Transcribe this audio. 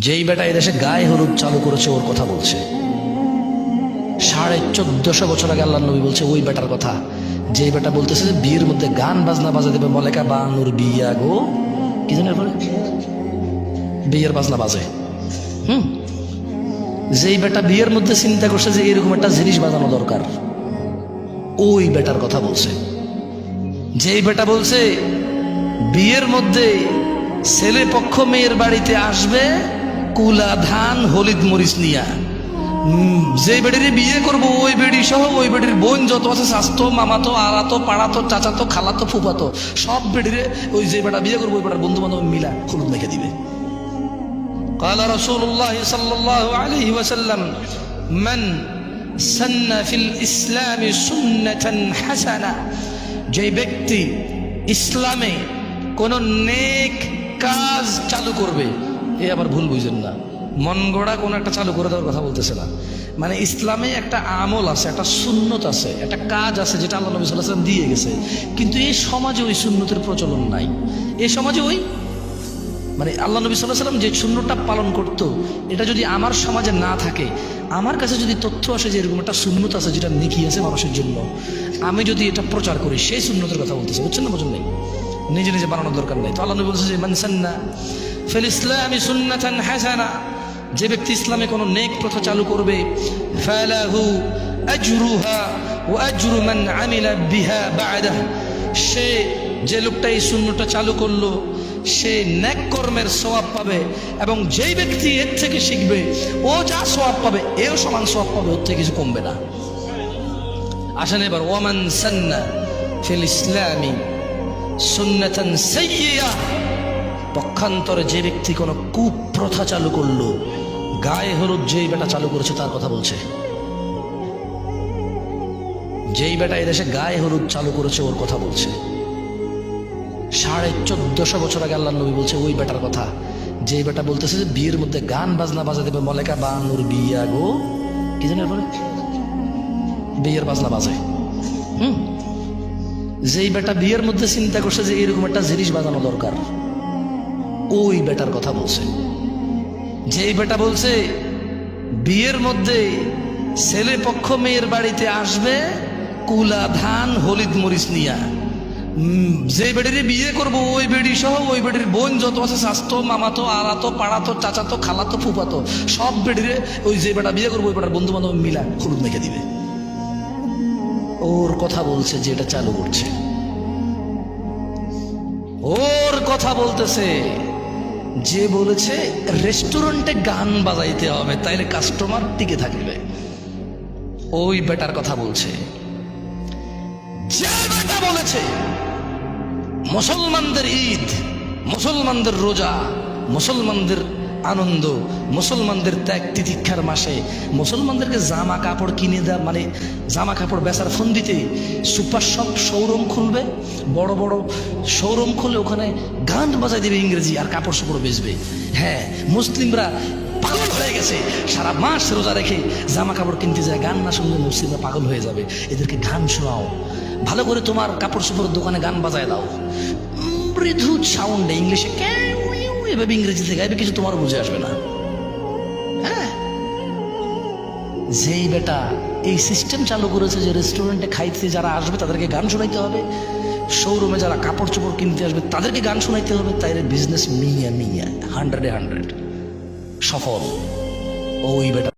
যেই বেটা এদেশে গায়ে হলুদ চালু করেছে ওর কথা বলছে। 1450 বছর আগে আল্লাহ নবী বলছে ওই বেটার কথা। যেই বেটা বলতেছে যে বিয়ের মধ্যে গান বাজনা বাজা দেবে, মলেকা বানুর বিয়া গো, কি জানি এরপরে বিয়ের বাজনা বাজে। যেই বেটা বিয়ের মধ্যে চিন্তা করছে যে এরকম একটা জিনিস বাজানো দরকার, ওই বেটার কথা বলছে। যেই বেটা বলছে বিয়ের মধ্যে ছেলে পক্ষ মেয়ের বাড়িতে আসবে কুলা ধান হলিদ মরিচ নিয়া, যে বেড়ির বিয়ে করবো ওই বেড়ি সহ ওই বেড়ির বোন যত আছে, স্বাস্থ্য মামাতো আড়াতো পাড়াতো চাচাতো খালাতো ফুফাতো সব বেড়িরে ওই যে বেটা বিয়ে করবো ওই বেটার বন্ধু বান্ধব মিলা হলুদ মেখে দিবে। قال رسول الله صلى الله عليه وسلم من سن في الإسلام سنة حسنة, যে ব্যক্তি ইসলামে কোন নেক কাজ চালু করবে, এ আবার ভুল বুঝেন না, মন গড়া কোন একটা চালু করে দেওয়ার কথা বলতেছে না। মানে ইসলামে একটা আমল আছে, একটা সুন্নত আছে, একটা কাজ আছে যেটা আল্লাহ নবী সাল্লাল্লাহু আলাইহি ওয়াসাল্লাম দিয়ে গেছে, কিন্তু এই সমাজে ওই সুন্নতের প্রচলন নাই। এই সমাজে ওই মানে আল্লাহ নবী সাল্লাল্লাহু আলাইহি ওয়াসাল্লাম যে সুন্নতটা পালন করত, এটা যদি আমার সমাজে না থাকে, আমার কাছে যদি তথ্য আসে যে এরকম একটা সুন্নত আছে যেটা নেকি আছে মানুষের জন্য, আমি যদি এটা প্রচার করি, সেই সুন্নতের কথা বলতেছে, বুঝছেন না? বুঝুন নাই, নিজে নিজে বানানোর দরকার নেই। তো আল্লাহ নবী বলছে যে মান সান্না ফিল ইসলামি সুন্নাতান হাসানা, যে ব্যক্তি ইসলামে কোনো নেক প্রথা চালু করবে, ফালাহু আজরুহা ওয়া আজরু মান আমিলা বিহা বা'দাহ, সে যে লোকটা এই সুন্নতটা চালু করলো সে নেক কর্মের সওয়াব পাবে, এবং যেই ব্যক্তি এর থেকে শিখবে ও যা সওয়াব পাবে এও সমান সওয়াব পাবে, ওর থেকে কিছু কমবে না। আসেন এবার ওয়ামান সান্না ফিল ইসলামি সুন্নাতান সাইয়্যিয়া, পক্ষান্তরে যে ব্যক্তি কোনো কুপ্রথা চালু করলো, গায়ে হলুদ যেই বেটা চালু করেছে তার কথা বলছে। যেই বেটা এদেশে গায়ে হলুদ চালু করেছে ওর কথা বলছে। 1450 বছর আগে আল্লাহ নবী বলছে ওই বেটার কথা। যেই বেটা বলতেছে যে বিয়ের মধ্যে গান বাজনা বাজা দেবে, মলেকা বানুর বিয়া গো, কি জানি এরপরে বিয়ের বাজনা বাজে। যেই বেটা বিয়ের মধ্যে চিন্তা করছে যে এরকম একটা জিনিস বাজানো দরকার, ওই বেটার কথা বলছে। যেই বেটা বলছে বিয়ের মধ্যে ছেলে পক্ষ মেয়ের বাড়িতে আসবে কুলা ধান হলিদ মরিচ নিয়া, যে বেড়ির বিয়ে করবো ওই বেড়ি সহ ওই বেড়ির বোন যত আছে, স্বাস্থ্য মামাতো আড়াতো পাড়াতো চাচাতো খালাতো ফুফাতো সব বেড়িরে ওই যে বেটা বিয়ে করবো ওই বেটার বন্ধু বান্ধব মিলা হলুদ মেখে দিবে। ওর কথা বলছে যে এটা চালু করছে, ওর কথা বলতেছে যে বলেছে রেস্টুরেন্টে গান বাজাইতে হবে তাইলে কাস্টমার টিকে থাকবে, ওই বেটার কথা বলছে। যে বেটা বলেছে মুসলমানদের ঈদ, মুসলমানদের রোজা, মুসলমানদের আনন্দ, মুসলমানদের ত্যাগ তিতিক্ষার মাসে মুসলমানদেরকে জামা কাপড় কিনে দেওয়া, মানে জামা কাপড় বেচার ফন্দিতে সুপার শপ শোরুম খুলবে, বড় বড় শোরুম খুলে ওখানে গান বাজাই দেবে ইংরেজি আর কাপড় চোপড় বেচবে। হ্যাঁ, মুসলিমরা পাগল হয়ে গেছে, সারা মাস রোজা রেখে জামা কাপড় কিনতে যায়, গান না শুনলে মুসলিমরা পাগল হয়ে যাবে, এদেরকে গান শোনাও, ভালো করে তোমার কাপড় চোপড়ের দোকানে গান বাজায় দাও, মৃদু সাউন্ডে ইংলিশে এভাবে ইংরেজিতে গাইবে, কিছু তোমার বুঝে আসবে না। হ্যাঁ, যেই বেটা এই সিস্টেম চালু করেছে যে রেস্টুরেন্টে খাইতে যারা আসবে তাদেরকে গান শোনাইতে হবে, শোরুমে যারা কাপড় চোপড় কিনতে আসবে তাদেরকে গান শোনাইতে হবে, তাই বিজনেস মিয়া 100-এ 100 সফল ওই বেটা।